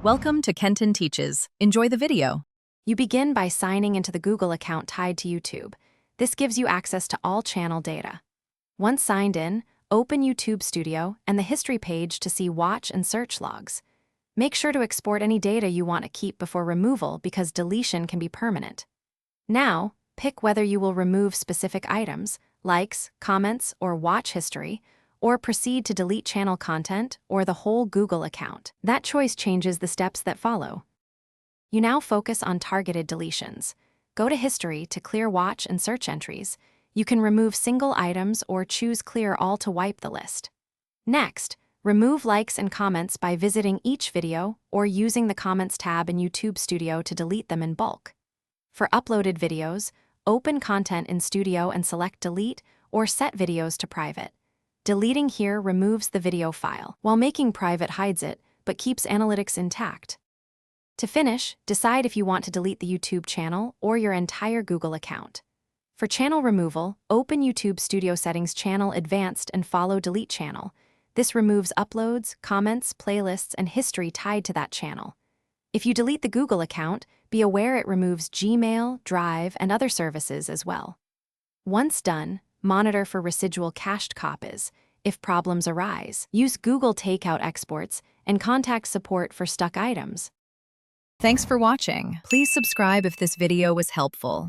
Welcome to Kenton Teaches. Enjoy the video. You begin by signing into the Google account tied to YouTube. This gives you access to all channel data. Once signed in, open YouTube Studio and the history page to see watch and search logs. Make sure to export any data you want to keep before removal because deletion can be permanent. Now, pick whether you will remove specific items, likes, comments, or watch history, or proceed to delete channel content or the whole Google account. That choice changes the steps that follow. You now focus on targeted deletions. Go to History to clear watch and search entries. You can remove single items or choose Clear All to wipe the list. Next, remove likes and comments by visiting each video or using the Comments tab in YouTube Studio to delete them in bulk. For uploaded videos, open Content in Studio and select Delete or Set Videos to Private. Deleting here removes the video file, while making private hides it, but keeps analytics intact. To finish, decide if you want to delete the YouTube channel or your entire Google account. For channel removal, open YouTube Studio Settings Channel Advanced and follow Delete Channel. This removes uploads, comments, playlists, and history tied to that channel. If you delete the Google account, be aware it removes Gmail, Drive, and other services as well. Once done, monitor for residual cached copies. If problems arise, use Google Takeout exports and contact support for stuck items. Thanks for watching. Please subscribe if this video was helpful.